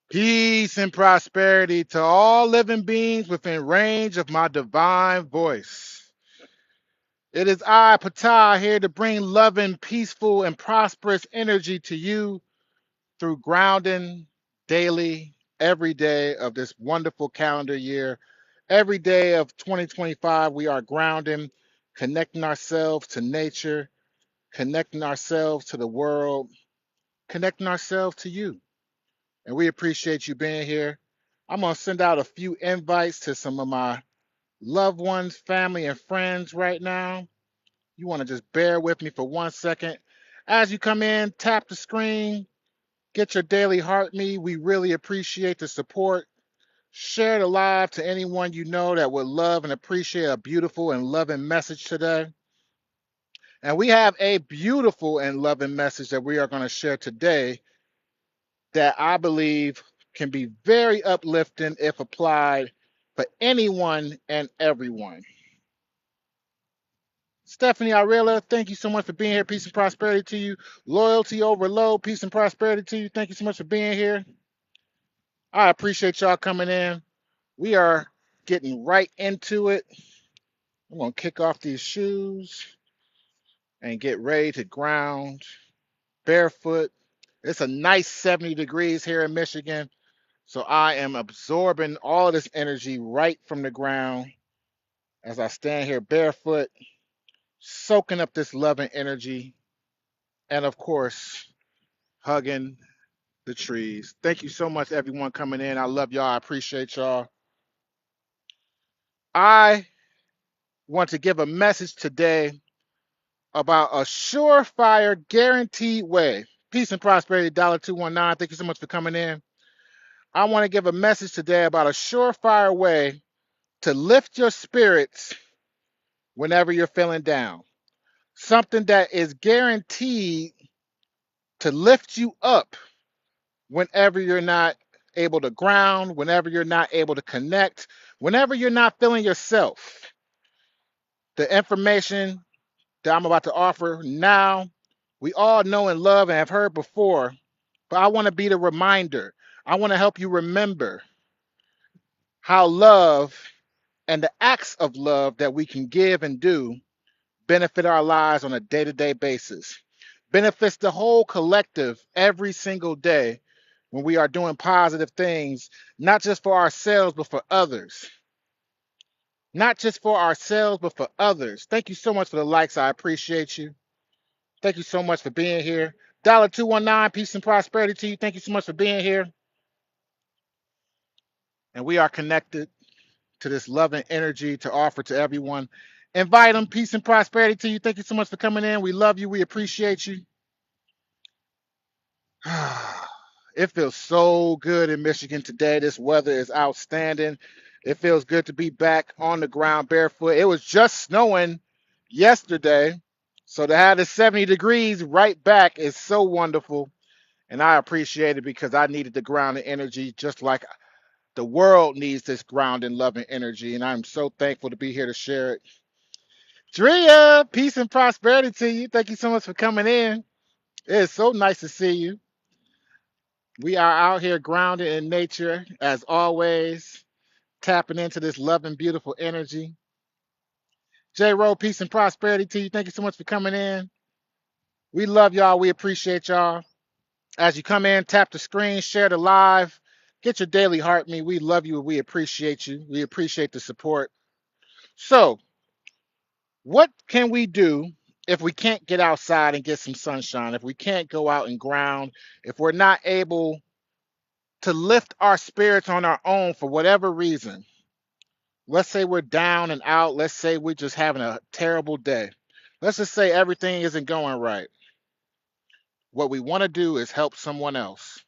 Peace and prosperity to all living beings within range of my divine voice. It is I, Ptah, here to bring loving, peaceful, and prosperous energy to you through grounding daily, every day of this wonderful calendar year. Every day of 2025, we are grounding, connecting ourselves to nature, connecting ourselves to the world, connecting ourselves to you. And we appreciate you being here. I'm going to send out a few invites to some of my loved ones, family, and friends right now. You want to just bear with me for 1 second. As you come in, tap the screen, get your daily heart me. We really appreciate the support. Share the live to anyone you know that would love and appreciate a beautiful and loving message today. And we have a beautiful and loving message that we are going to share today that I believe can be very uplifting if applied for anyone and everyone. Stephanie Arella, thank you so much for being here. Peace and prosperity to you. Loyalty overload, peace and prosperity to you. Thank you so much for being here. I appreciate y'all coming in. We are getting right into it. I'm going to kick off these shoes and get ready to ground barefoot. It's a nice 70 degrees here in Michigan. So I am absorbing all of this energy right from the ground as I stand here barefoot, soaking up this loving energy, and of course, hugging the trees. Thank you so much, everyone coming in. I love y'all. I appreciate y'all. I want to give a message today about a surefire, guaranteed way. Peace and prosperity, $219. Thank you so much for coming in. I want to give a message today about a surefire way to lift your spirits whenever you're feeling down. Something that is guaranteed to lift you up whenever you're not able to ground, whenever you're not able to connect, whenever you're not feeling yourself. The information that I'm about to offer now, we all know and love and have heard before, but I want to be the reminder. I want to help you remember how love and the acts of love that we can give and do benefit our lives on a day-to-day basis, benefits the whole collective every single day when we are doing positive things, not just for ourselves, but for others. Not just for ourselves, but for others. Thank you so much for the likes. I appreciate you. Thank you so much for being here. $219, peace and prosperity to you. Thank you so much for being here. And we are connected to this loving energy to offer to everyone. Invite them, peace and prosperity to you. Thank you so much for coming in. We love you. We appreciate you. It feels so good in Michigan today. This weather is outstanding. It feels good to be back on the ground barefoot. It was just snowing yesterday. So to have the 70 degrees right back is so wonderful. And I appreciate it because I needed the grounding energy just like the world needs this grounding, loving energy. And I'm so thankful to be here to share it. Drea, peace and prosperity to you. Thank you so much for coming in. It is so nice to see you. We are out here grounded in nature as always, tapping into this loving, beautiful energy. J. Rowe, peace and prosperity to you. Thank you so much for coming in. We love y'all. We appreciate y'all. As you come in, tap the screen, share the live, get your daily heart me. We love you and we appreciate you. We appreciate the support. So, what can we do if we can't get outside and get some sunshine? If we can't go out and ground, if we're not able to lift our spirits on our own for whatever reason? Let's say we're down and out. Let's say we're just having a terrible day. Let's just say everything isn't going right. What we want to do is help someone else.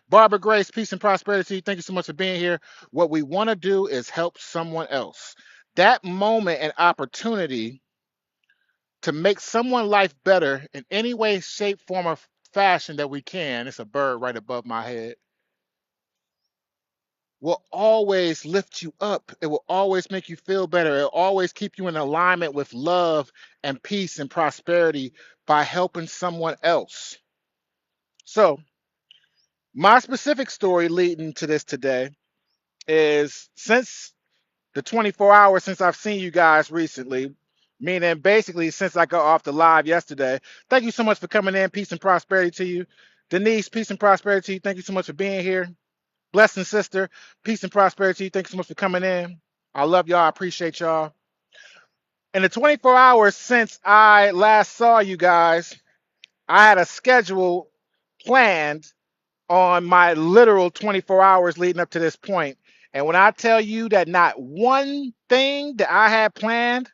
Barbara Grace, peace and prosperity. Thank you so much for being here. What we want to do is help someone else. That moment and opportunity to make someone's life better in any way, shape, form, or fashion that we can. It's a bird right above my head. Will always lift you up. It will always make you feel better. It'll always keep you in alignment with love and peace and prosperity by helping someone else. So My specific story leading to this today is since the 24 hours since I've seen you guys recently, meaning basically since I got off the live yesterday. Thank you so much for coming in. Peace and prosperity to you. Denise, peace and prosperity to you. Thank you so much for being here. Blessing sister, peace and prosperity to you. Thank you so much for coming in. I love y'all. I appreciate y'all. In the 24 hours since I last saw you guys, I had a schedule planned on my literal 24 hours leading up to this point. And when I tell you that not one thing that I had planned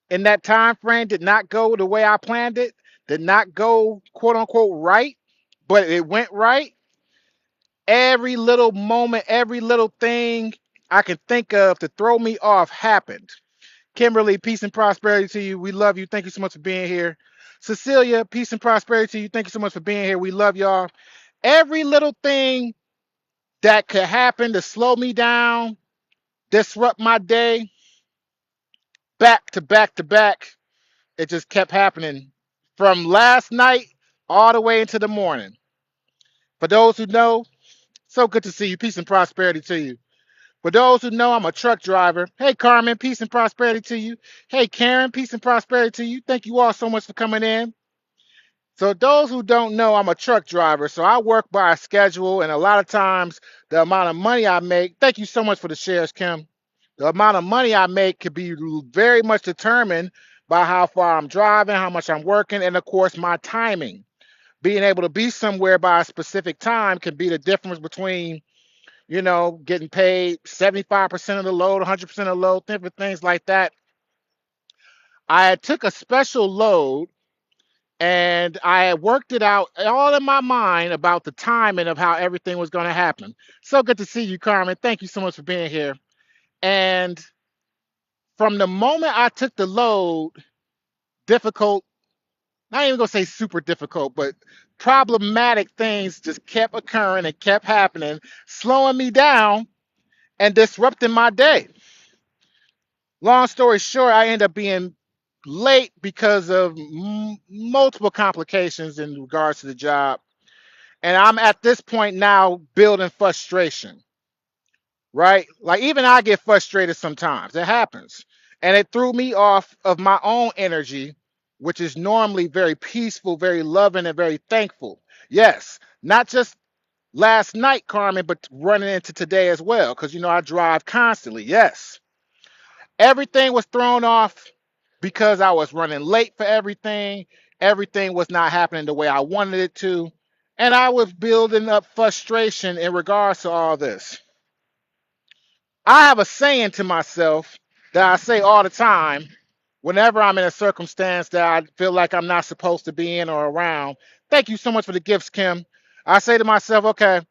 in that time frame did not go the way I planned it, did not go quote unquote right, but it went right. Every little moment, every little thing I can think of to throw me off happened. Kimberly, peace and prosperity to you. We love you. Thank you so much for being here. Cecilia, peace and prosperity to you. Thank you so much for being here. We love y'all. Every little thing that could happen to slow me down, disrupt my day, back to back to back, it just kept happening from last night all the way into the morning. For those who know, so good to see you. Peace and prosperity to you. For those who know, I'm a truck driver. Hey, Carmen, peace and prosperity to you. Hey, Karen, peace and prosperity to you. Thank you all so much for coming in. So those who don't know, I'm a truck driver. So I work by a schedule, and a lot of times the amount of money I make, thank you so much for the shares, Kim. The amount of money I make could be very much determined by how far I'm driving, how much I'm working, and of course my timing. Being able to be somewhere by a specific time can be the difference between, getting paid 75% of the load, 100% of the load, different things like that. I took a special load and I had worked it out all in my mind about the timing of how everything was going to happen. So good to see you, Carmen. Thank you so much for being here. And from the moment I took the load, difficult, not even going to say super difficult, but problematic things just kept occurring and kept happening, slowing me down and disrupting my day. Long story short, I end up being late because of multiple complications in regards to the job. And I'm at this point now building frustration, right? Like even I get frustrated sometimes. It happens. And it threw me off of my own energy, which is normally very peaceful, very loving, and very thankful. Yes, not just last night, Carmen, but running into today as well, because I drive constantly. Yes. Everything was thrown off because I was running late for everything. Everything was not happening the way I wanted it to. And I was building up frustration in regards to all this. I have a saying to myself that I say all the time whenever I'm in a circumstance that I feel like I'm not supposed to be in or around. Thank you so much for the gifts, Kim. I say to myself, okay,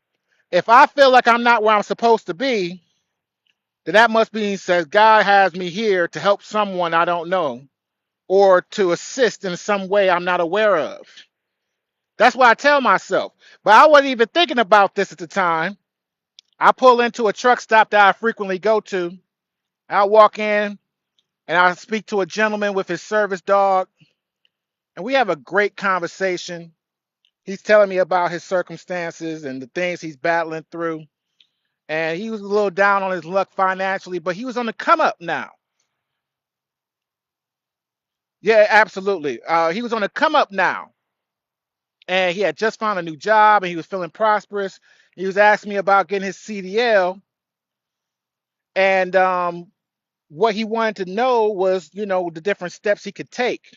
if I feel like I'm not where I'm supposed to be, then that must mean that God has me here to help someone I don't know or to assist in some way I'm not aware of. That's what I tell myself. But I wasn't even thinking about this at the time. I pull into a truck stop that I frequently go to. I walk in and I speak to a gentleman with his service dog, and we have a great conversation. He's telling me about his circumstances and the things he's battling through. And he was a little down on his luck financially, but he was on the come up now. Yeah, absolutely. He was on the come up now, and he had just found a new job, and he was feeling prosperous. He was asking me about getting his CDL, and what he wanted to know was, the different steps he could take.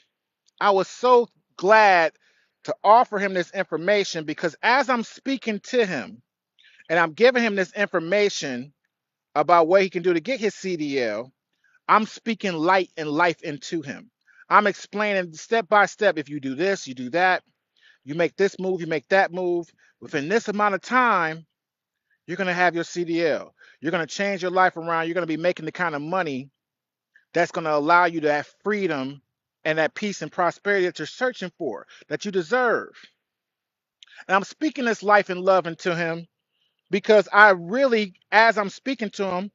I was so glad to offer him this information because as I'm speaking to him and I'm giving him this information about what he can do to get his CDL, I'm speaking light and life into him. I'm explaining step by step. If you do this, you do that, you make this move, you make that move. Within this amount of time, you're going to have your CDL. You're going to change your life around. You're going to be making the kind of money that's going to allow you to have freedom and that peace and prosperity that you're searching for, that you deserve. And I'm speaking this life and love into him because I really, as I'm speaking to him,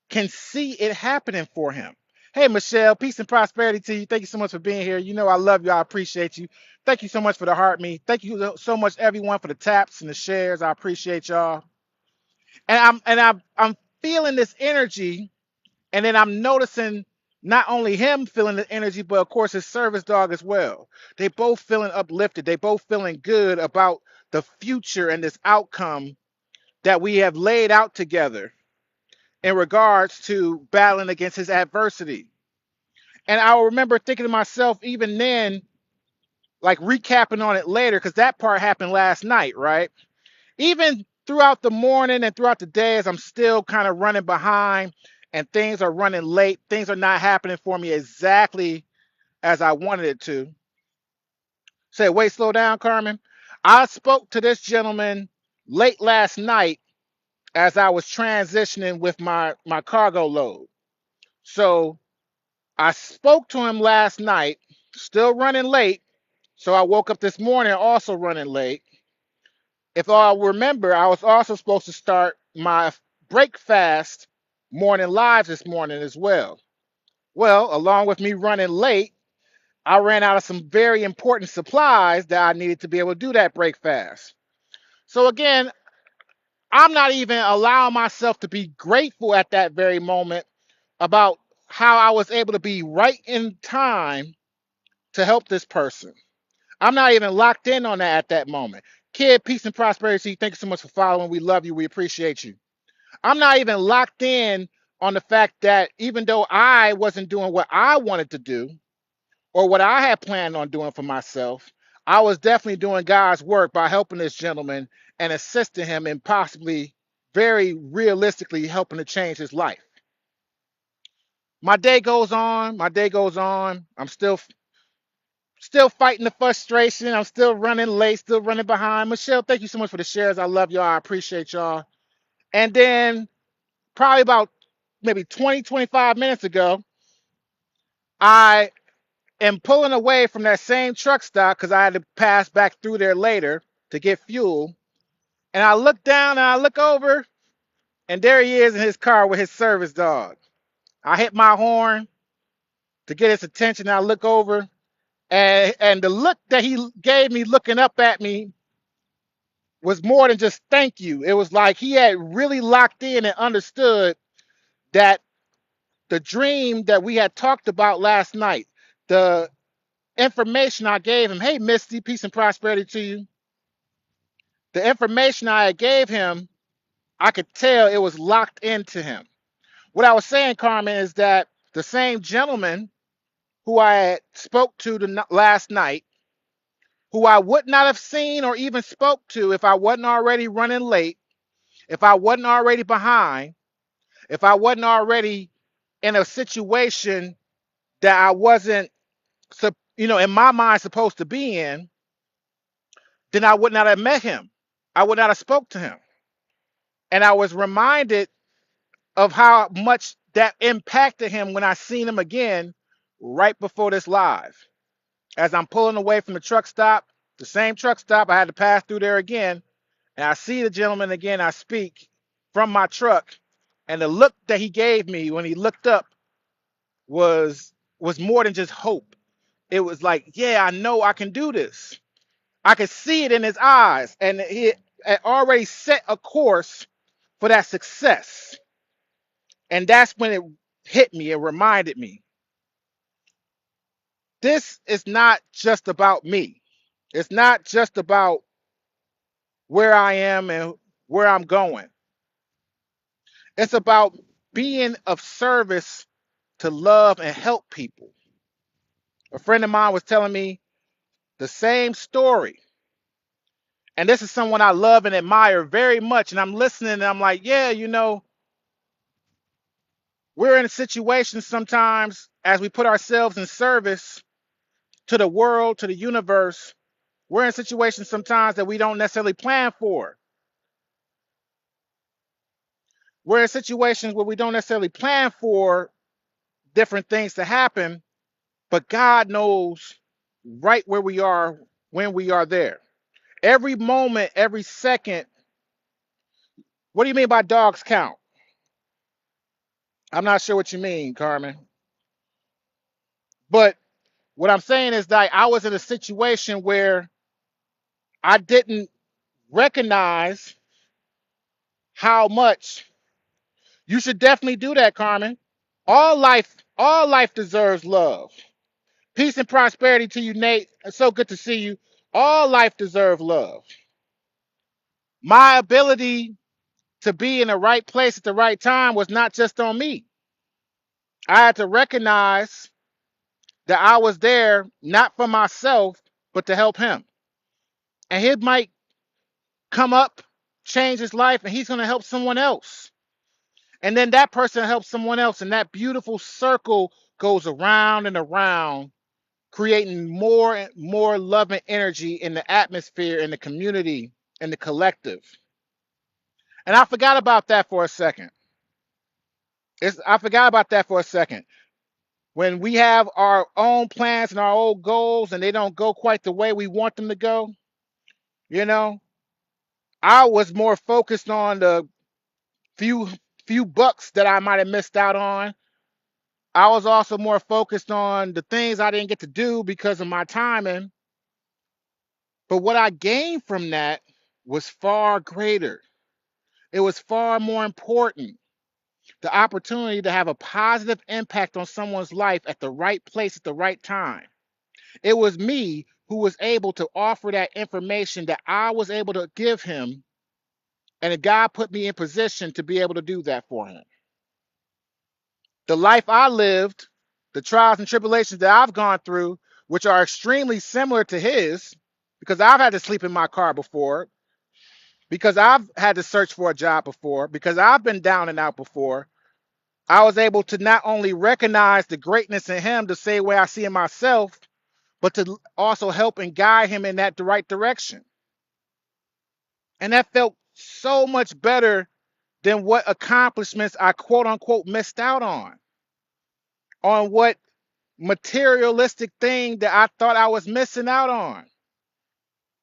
can see it happening for him. Hey, Michelle, peace and prosperity to you. Thank you so much for being here. You know I love you. I appreciate you. Thank you so much for the heart me. Thank you so much, everyone, for the taps and the shares. I appreciate y'all. And I'm feeling this energy, and then I'm noticing not only him feeling the energy, but of course his service dog as well. They both feeling uplifted. They both feeling good about the future and this outcome that we have laid out together in regards to battling against his adversity. And I remember thinking to myself, even then, like recapping on it later, because that part happened last night, right? Even throughout the morning and throughout the day, as I'm still kind of running behind and things are running late, things are not happening for me exactly as I wanted it to. Say, wait, slow down, Carmen. I spoke to this gentleman late last night as I was transitioning with my cargo load. So I spoke to him last night, still running late. So I woke up this morning also running late. If I remember, I was also supposed to start my break fast morning lives this morning as well. Well, along with me running late, I ran out of some very important supplies that I needed to be able to do that break fast. So again, I'm not even allowing myself to be grateful at that very moment about how I was able to be right in time to help this person. I'm not even locked in on that at that moment. Kid, peace and prosperity. Thank you so much for following. We love you. We appreciate you. I'm not even locked in on the fact that even though I wasn't doing what I wanted to do or what I had planned on doing for myself, I was definitely doing God's work by helping this gentleman and assisting him and possibly very realistically helping to change his life. My day goes on. My day goes on. I'm still fighting the frustration. I'm still running late, still running behind. Michelle, thank you so much for the shares. I love y'all. I appreciate y'all. And then probably about maybe 20, 25 minutes ago, I am pulling away from that same truck stop because I had to pass back through there later to get fuel. And I look down and I look over, and there he is in his car with his service dog. I hit my horn to get his attention. And I look over, and the look that he gave me looking up at me was more than just thank you. It was like he had really locked in and understood that the dream that we had talked about last night, the information I gave him, hey, Misty, peace and prosperity to you. The information I gave him, I could tell it was locked into him. What I was saying, Carmen, is that the same gentleman who I had spoke to last night, who I would not have seen or even spoke to if I wasn't already running late, if I wasn't already behind, if I wasn't already in a situation that I wasn't, in my mind supposed to be in, then I would not have met him. I would not have spoke to him. And I was reminded of how much that impacted him when I seen him again right before this live. As I'm pulling away from the truck stop, the same truck stop, I had to pass through there again. And I see the gentleman again. I speak from my truck. And the look that he gave me when he looked up was more than just hope. It was like, yeah, I know I can do this. I could see it in his eyes, and he had already set a course for that success. And that's when it hit me. It reminded me, this is not just about me. It's not just about where I am and where I'm going. It's about being of service to love and help people. A friend of mine was telling me the same story. And this is someone I love and admire very much. And I'm listening and I'm like, yeah, we're in situations sometimes as we put ourselves in service to the world, to the universe. We're in situations sometimes that we don't necessarily plan for. We're in situations where we don't necessarily plan for different things to happen, but God knows right where we are when we are there. Every moment, every second. What do you mean by dogs count? I'm not sure what you mean, Carmen. But what I'm saying is that I was in a situation where I didn't recognize how much you should definitely do that, Carmen. All life deserves love. Peace and prosperity to you, Nate. It's so good to see you. All life deserves love. My ability to be in the right place at the right time was not just on me. I had to recognize that I was there not for myself, but to help him. And he might come up, change his life, and he's going to help someone else. And then that person helps someone else, and that beautiful circle goes around and around, creating more and more love and energy in the atmosphere, in the community, in the collective. And I forgot about that for a second. I forgot about that for a second. When we have our own plans and our own goals and they don't go quite the way we want them to go, you know, I was more focused on the few few bucks that I might have missed out on. I was also more focused on the things I didn't get to do because of my timing. But what I gained from that was far greater. It was far more important. The opportunity to have a positive impact on someone's life at the right place at the right time. It was me who was able to offer that information that I was able to give him, and God put me in position to be able to do that for him. The life I lived, the trials and tribulations that I've gone through, which are extremely similar to his, because I've had to sleep in my car before, because I've had to search for a job before, because I've been down and out before, I was able to not only recognize the greatness in him the same way I see in myself, but to also help and guide him in that right direction. And that felt so much better than what accomplishments I quote unquote missed out on what materialistic thing that I thought I was missing out on.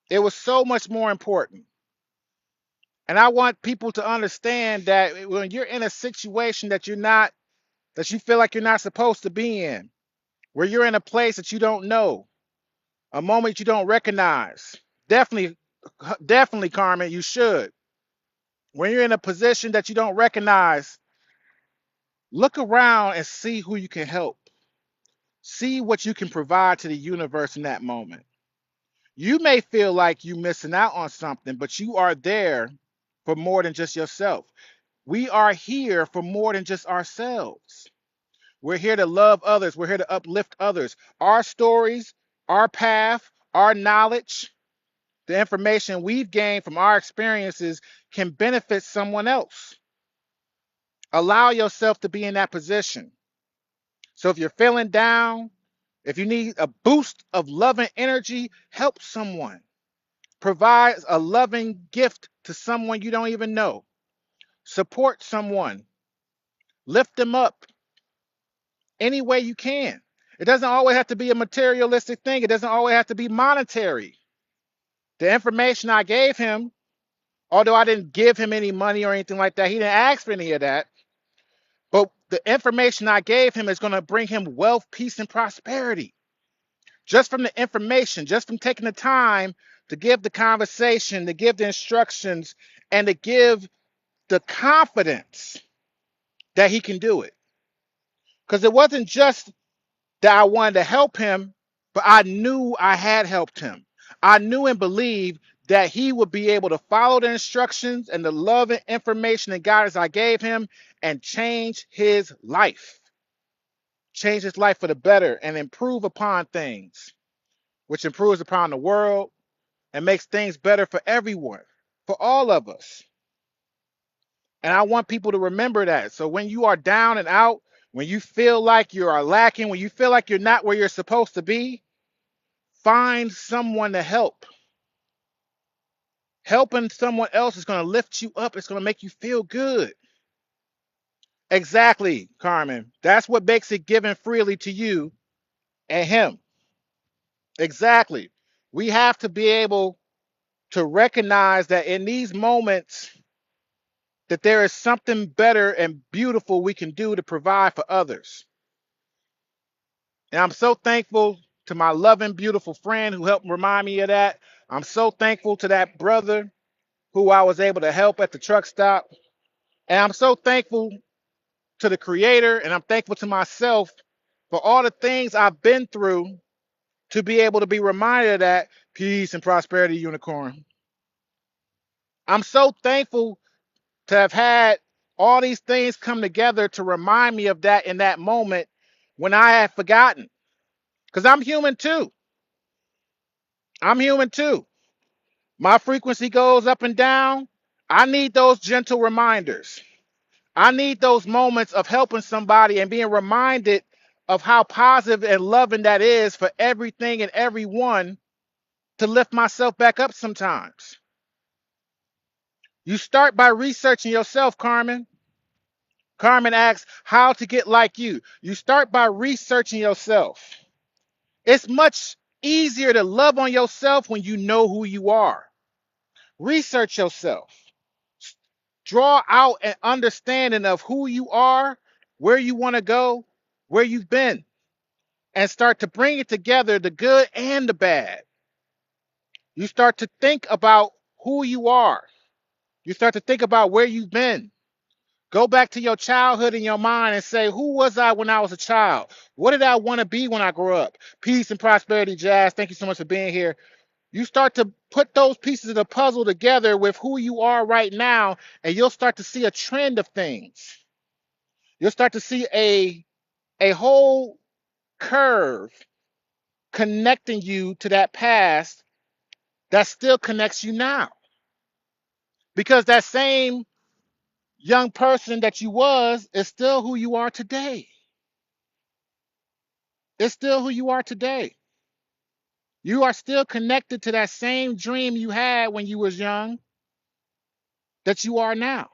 It was so much more important. And I want people to understand that when you're in a situation that you feel like you're not supposed to be in, where you're in a place that you don't know, a moment you don't recognize, definitely, definitely, Carmen, you should. When you're in a position that you don't recognize, look around and see who you can help. See what you can provide to the universe in that moment. You may feel like you're missing out on something, but you are there for more than just yourself. We are here for more than just ourselves. We're here to love others. We're here to uplift others. Our stories, our path, our knowledge, the information we've gained from our experiences can benefit someone else. Allow yourself to be in that position. So if you're feeling down, if you need a boost of love and energy, help someone. Provide a loving gift to someone you don't even know. Support someone. Lift them up any way you can. It doesn't always have to be a materialistic thing. It doesn't always have to be monetary. The information I gave him, although I didn't give him any money or anything like that, he didn't ask for any of that. But the information I gave him is going to bring him wealth, peace, and prosperity. Just from the information, just from taking the time to give the conversation, to give the instructions, and to give the confidence that he can do it. Because it wasn't just that I wanted to help him, but I knew I had helped him. I knew and believed that he would be able to follow the instructions and the love and information and guidance I gave him and change his life for the better and improve upon things, which improves upon the world and makes things better for everyone, for all of us. And I want people to remember that. So when you are down and out, when you feel like you are lacking, when you feel like you're not where you're supposed to be, find someone to help. Helping someone else is going to lift you up. It's going to make you feel good. Exactly, Carmen. That's what makes it given freely to you and him. Exactly. We have to be able to recognize that in these moments that there is something better and beautiful we can do to provide for others. And I'm so thankful to my loving, beautiful friend who helped remind me of that. I'm so thankful to that brother who I was able to help at the truck stop. And I'm so thankful to the creator and I'm thankful to myself for all the things I've been through to be able to be reminded of that. Peace and prosperity, unicorn. I'm so thankful to have had all these things come together to remind me of that in that moment when I had forgotten. Because I'm human too. I'm human too. My frequency goes up and down. I need those gentle reminders. I need those moments of helping somebody and being reminded of how positive and loving that is for everything and everyone to lift myself back up sometimes. You start by researching yourself, Carmen. Carmen asks how to get like you. You start by researching yourself. It's much easier to love on yourself when you know who you are. Research yourself. Draw out an understanding of who you are, where you want to go, where you've been, and start to bring it together, the good and the bad. You start to think about who you are. You start to think about where you've been. Go back to your childhood in your mind and say, who was I when I was a child? What did I want to be when I grew up? Peace and prosperity, Jazz. Thank you so much for being here. You start to put those pieces of the puzzle together with who you are right now, and you'll start to see a trend of things. You'll start to see a whole curve connecting you to that past that still connects you now. Because that same young person that you was is still who you are today. It's still who you are today. You are still connected to that same dream you had when you was young that you are now.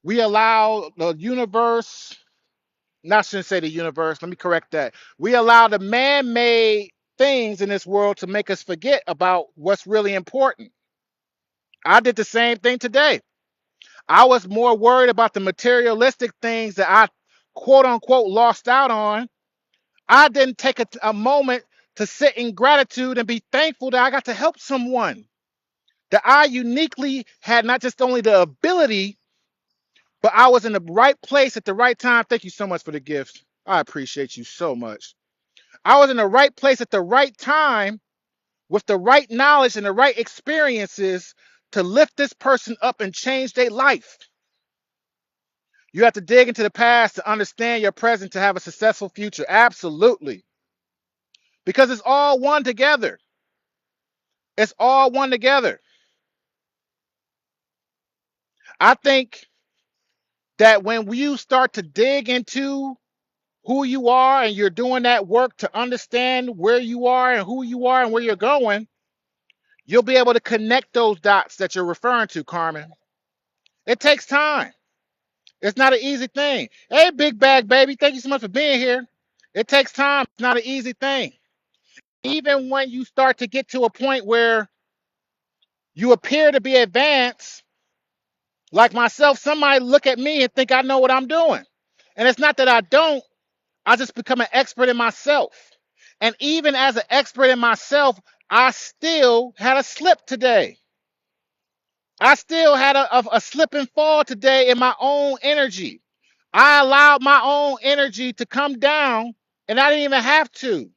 We allow the universe, not shouldn't say the universe, let me correct that. We allow the man-made things in this world to make us forget about what's really important. I did the same thing today. I was more worried about the materialistic things that I quote unquote lost out on. I didn't take a moment to sit in gratitude and be thankful that I got to help someone. That I uniquely had not just only the ability, but I was in the right place at the right time. Thank you so much for the gift. I appreciate you so much. I was in the right place at the right time with the right knowledge and the right experiences to lift this person up and change their life. You have to dig into the past to understand your present to have a successful future. Absolutely. Because it's all one together. It's all one together. I think that when you start to dig into who you are and you're doing that work to understand where you are and who you are and where you're going, you'll be able to connect those dots that you're referring to, Carmen. It takes time. It's not an easy thing. Hey, Big Bag Baby, thank you so much for being here. It takes time. It's not an easy thing. Even when you start to get to a point where you appear to be advanced, like myself, somebody look at me and think I know what I'm doing. And it's not that I don't, I just become an expert in myself. And even as an expert in myself, I still had a slip today. I still had a slip and fall today in my own energy. I allowed my own energy to come down and I didn't even have to.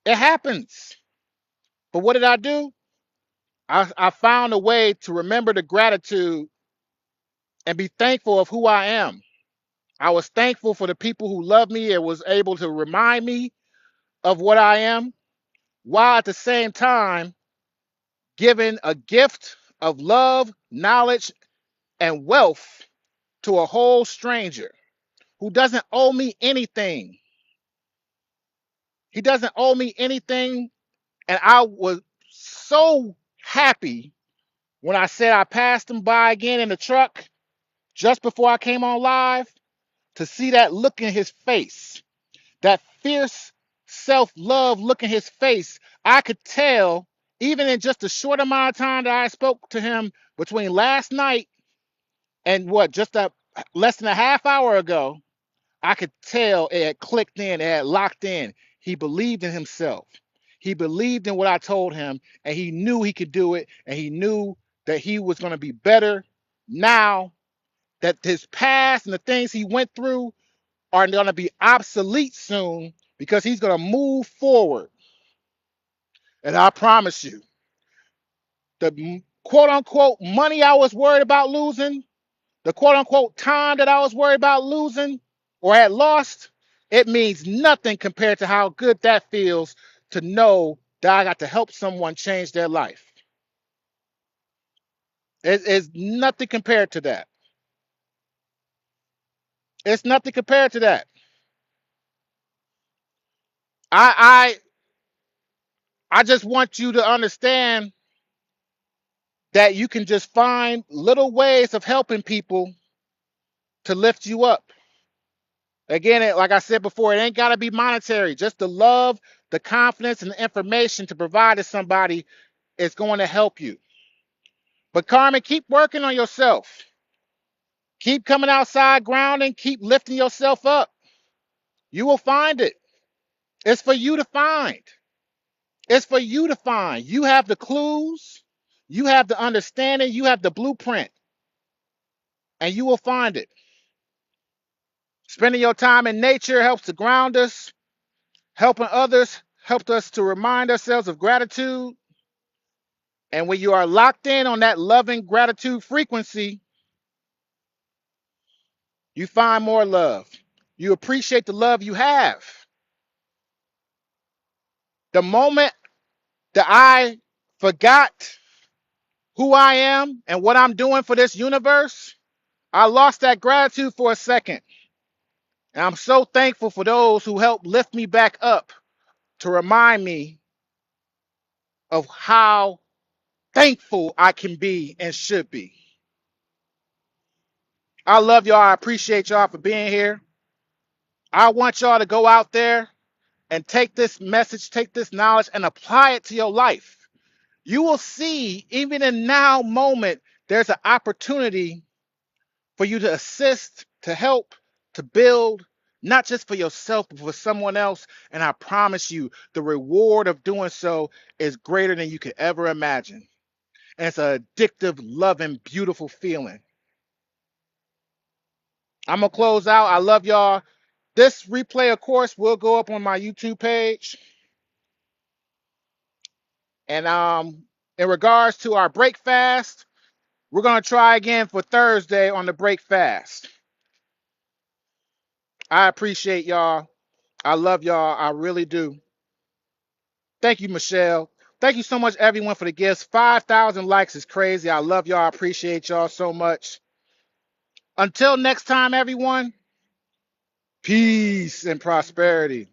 It happens. But what did I do? I found a way to remember the gratitude and be thankful of who I am. I was thankful for the people who love me and was able to remind me of what I am, while at the same time giving a gift of love, knowledge, and wealth to a whole stranger who doesn't owe me anything. He doesn't owe me anything. And I was so happy when I said I passed him by again in the truck just before I came on live to see that look in his face, that fierce self-love look in his face. I could tell, even in just a short amount of time that I spoke to him between last night and what, just less than a half hour ago, I could tell it had clicked in, it had locked in. He believed in himself. He believed in what I told him, and he knew he could do it, and he knew that he was going to be better now, that his past and the things he went through are going to be obsolete soon because he's going to move forward. And I promise you, the quote unquote money I was worried about losing, the quote unquote time that I was worried about losing or had lost, it means nothing compared to how good that feels to know that I got to help someone change their life. It's nothing compared to that. It's nothing compared to that. I I just want you to understand that you can just find little ways of helping people to lift you up. Again, like I said before, it ain't got to be monetary. Just the love, the confidence, and the information to provide to somebody is going to help you. But Carmen, keep working on yourself. Keep coming outside grounding. Keep lifting yourself up. You will find it. It's for you to find. It's for you to find. You have the clues. You have the understanding. You have the blueprint. And you will find it. Spending your time in nature helps to ground us. Helping others helps us to remind ourselves of gratitude. And when you are locked in on that loving gratitude frequency, you find more love. You appreciate the love you have. The moment that I forgot who I am and what I'm doing for this universe, I lost that gratitude for a second. And I'm so thankful for those who helped lift me back up to remind me of how thankful I can be and should be. I love y'all. I appreciate y'all for being here. I want y'all to go out there and take this message, take this knowledge, and apply it to your life. You will see, even in now moment, there's an opportunity for you to assist, to help, to build, not just for yourself, but for someone else. And I promise you, the reward of doing so is greater than you could ever imagine. And it's an addictive, loving, beautiful feeling. I'm going to close out. I love y'all. This replay, of course, will go up on my YouTube page. And in regards to our break fast, we're going to try again for Thursday on the break fast. I appreciate y'all. I love y'all. I really do. Thank you, Michelle. Thank you so much, everyone, for the gifts. 5,000 likes is crazy. I love y'all. I appreciate y'all so much. Until next time, everyone, peace and prosperity.